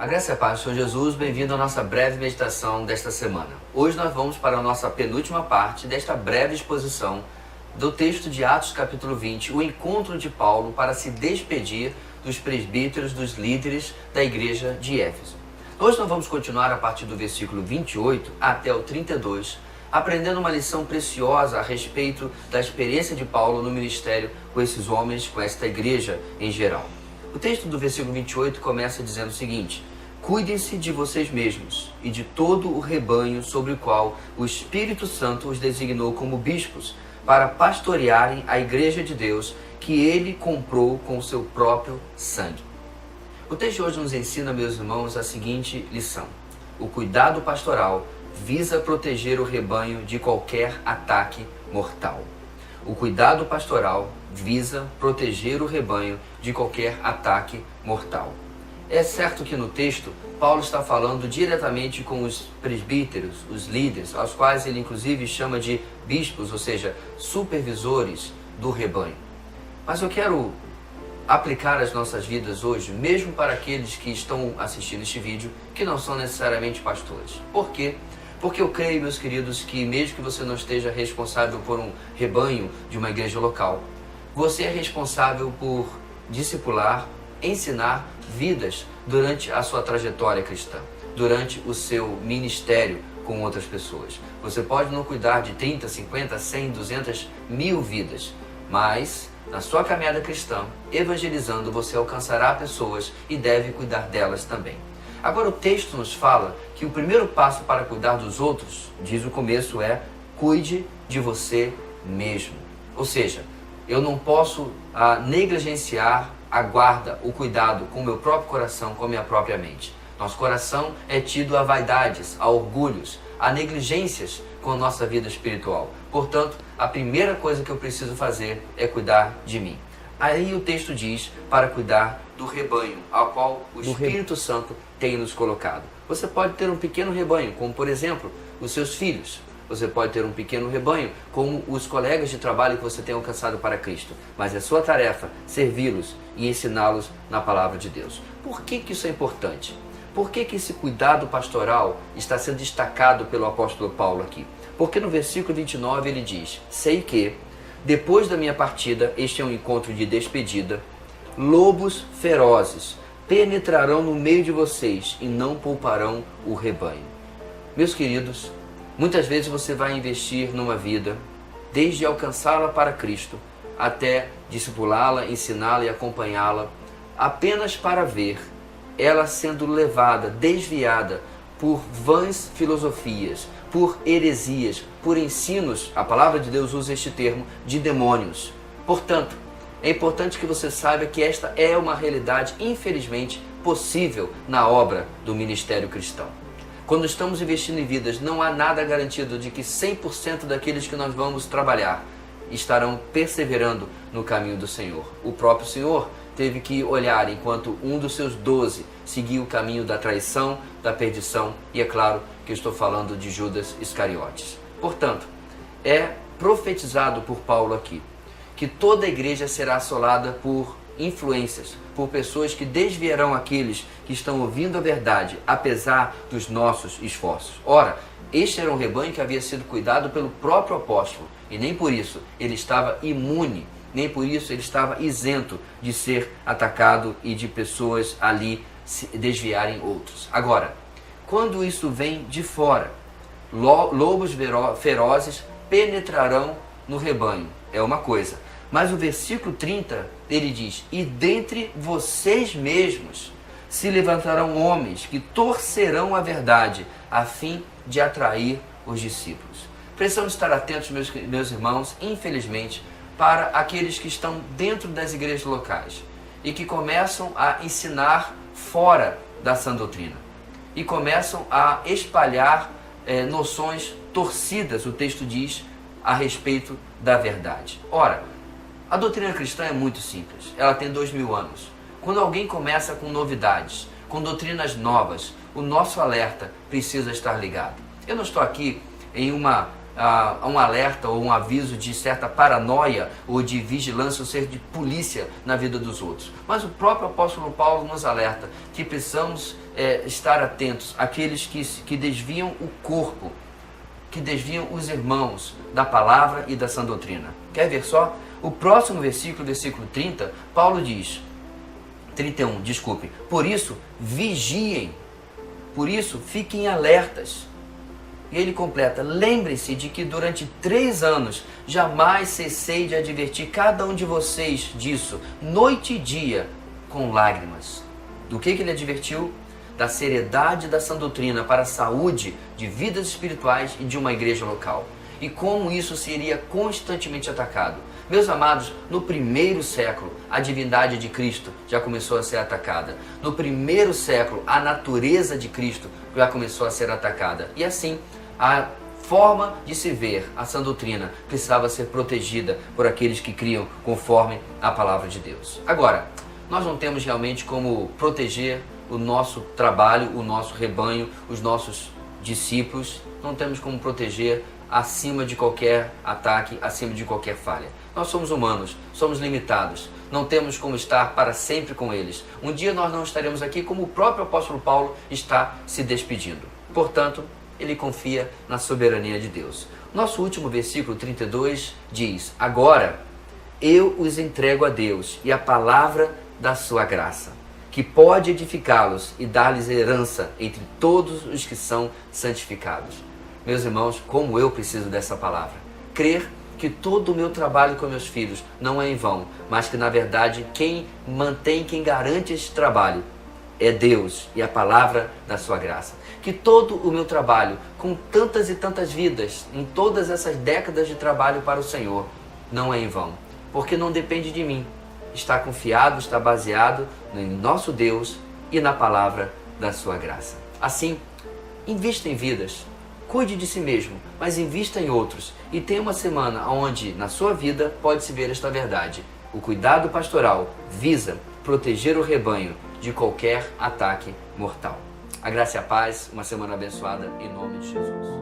A graça e a paz do Senhor Jesus, bem-vindo à nossa breve meditação desta semana. Hoje nós vamos para a nossa penúltima parte desta breve exposição do texto de Atos capítulo 20, o encontro de Paulo para se despedir dos presbíteros, dos líderes da igreja de Éfeso. Hoje nós vamos continuar a partir do versículo 28 até o 32, aprendendo uma lição preciosa a respeito da experiência de Paulo no ministério com esses homens, com esta igreja em geral. O texto do versículo 28 começa dizendo o seguinte: cuidem-se de vocês mesmos e de todo o rebanho sobre o qual o Espírito Santo os designou como bispos, para pastorearem a igreja de Deus que ele comprou com o seu próprio sangue. O texto de hoje nos ensina, meus irmãos, a seguinte lição: o cuidado pastoral visa proteger o rebanho de qualquer ataque mortal. O cuidado pastoral visa proteger o rebanho de qualquer ataque mortal. É certo que no texto, Paulo está falando diretamente com os presbíteros, os líderes, aos quais ele inclusive chama de bispos, ou seja, supervisores do rebanho. Mas eu quero aplicar as nossas vidas hoje, mesmo para aqueles que estão assistindo este vídeo, que não são necessariamente pastores. Por quê? Porque eu creio, meus queridos, que mesmo que você não esteja responsável por um rebanho de uma igreja local, você é responsável por discipular, ensinar vidas durante a sua trajetória cristã, durante o seu ministério com outras pessoas. Você pode não cuidar de 30, 50, 100, 200, 1000 vidas, mas na sua caminhada cristã, evangelizando, você alcançará pessoas e deve cuidar delas também. Agora o texto nos fala que o primeiro passo para cuidar dos outros, diz o começo, é cuide de você mesmo. Ou seja, eu não posso negligenciar a guarda, o cuidado com o meu próprio coração, com a minha própria mente. Nosso coração é tido a vaidades, a orgulhos, a negligências com a nossa vida espiritual. Portanto, a primeira coisa que eu preciso fazer é cuidar de mim. Aí o texto diz para cuidar do rebanho, ao qual o Espírito Santo tem nos colocado. Você pode ter um pequeno rebanho, como por exemplo, os seus filhos. Você pode ter um pequeno rebanho, como os colegas de trabalho que você tem alcançado para Cristo. Mas é sua tarefa servi-los e ensiná-los na palavra de Deus. Por que isso é importante? Por que esse cuidado pastoral está sendo destacado pelo apóstolo Paulo aqui? Porque no versículo 29 ele diz: sei que, depois da minha partida, este é um encontro de despedida, lobos ferozes penetrarão no meio de vocês e não pouparão o rebanho. Meus queridos, muitas vezes você vai investir numa vida, desde alcançá-la para Cristo, até discipulá-la, ensiná-la e acompanhá-la, apenas para ver ela sendo levada, desviada por vãs filosofias, por heresias, por ensinos, a palavra de Deus usa este termo, de demônios. Portanto, é importante que você saiba que esta é uma realidade, infelizmente, possível na obra do ministério cristão. Quando estamos investindo em vidas, não há nada garantido de que 100% daqueles que nós vamos trabalhar estarão perseverando no caminho do Senhor. O próprio Senhor teve que olhar enquanto um dos seus 12 seguia o caminho da traição, da perdição, e é claro que eu estou falando de Judas Iscariotes. Portanto, é profetizado por Paulo aqui que toda a igreja será assolada por influências, por pessoas que desviarão aqueles que estão ouvindo a verdade, apesar dos nossos esforços. Ora, este era um rebanho que havia sido cuidado pelo próprio apóstolo, e nem por isso ele estava imune, nem por isso ele estava isento de ser atacado e de pessoas ali se desviarem outros. Agora, quando isso vem de fora, lobos ferozes penetrarão no rebanho, é uma coisa. Mas o versículo 30, ele diz: e dentre vocês mesmos se levantarão homens que torcerão a verdade, a fim de atrair os discípulos. Precisamos estar atentos, meus irmãos, infelizmente, para aqueles que estão dentro das igrejas locais e que começam a ensinar fora da sã doutrina e começam a espalhar noções torcidas, o texto diz, a respeito da verdade. Ora, a doutrina cristã é muito simples, ela tem 2000 anos. Quando alguém começa com novidades, com doutrinas novas, o nosso alerta precisa estar ligado. Eu não estou aqui em uma um alerta ou um aviso de certa paranoia ou de vigilância ou ser de polícia na vida dos outros. Mas o próprio apóstolo Paulo nos alerta que precisamos estar atentos àqueles que desviam o corpo, que desviam os irmãos da palavra e da sã doutrina. Quer ver só? O próximo versículo, versículo 30, Paulo diz, 31, desculpe, por isso vigiem, por isso fiquem alertas. E ele completa, lembre-se de que durante 3 anos jamais cessei de advertir cada um de vocês disso, noite e dia, com lágrimas. Do que ele advertiu? Da seriedade da sã doutrina para a saúde de vidas espirituais e de uma igreja local. E como isso seria constantemente atacado. Meus amados, no primeiro século, a divindade de Cristo já começou a ser atacada. No primeiro século, a natureza de Cristo já começou a ser atacada. E assim, a forma de se ver a sã doutrina precisava ser protegida por aqueles que criam conforme a palavra de Deus. Agora, nós não temos realmente como proteger o nosso trabalho, o nosso rebanho, os nossos discípulos, não temos como proteger acima de qualquer ataque, acima de qualquer falha. Nós somos humanos, somos limitados, não temos como estar para sempre com eles. Um dia nós não estaremos aqui como o próprio apóstolo Paulo está se despedindo. Portanto, ele confia na soberania de Deus. Nosso último versículo 32 diz, agora eu os entrego a Deus e a palavra da sua graça, que pode edificá-los e dar-lhes herança entre todos os que são santificados. Meus irmãos, como eu preciso dessa palavra. Crer que todo o meu trabalho com meus filhos não é em vão, mas que na verdade quem mantém, quem garante este trabalho é Deus e a palavra da sua graça. Que todo o meu trabalho, com tantas e tantas vidas, em todas essas décadas de trabalho para o Senhor, não é em vão, porque não depende de mim. Está confiado, está baseado em nosso Deus e na palavra da sua graça. Assim, invista em vidas, cuide de si mesmo, mas invista em outros e tenha uma semana onde na sua vida pode-se ver esta verdade. O cuidado pastoral visa proteger o rebanho de qualquer ataque mortal. A graça e a paz, uma semana abençoada em nome de Jesus.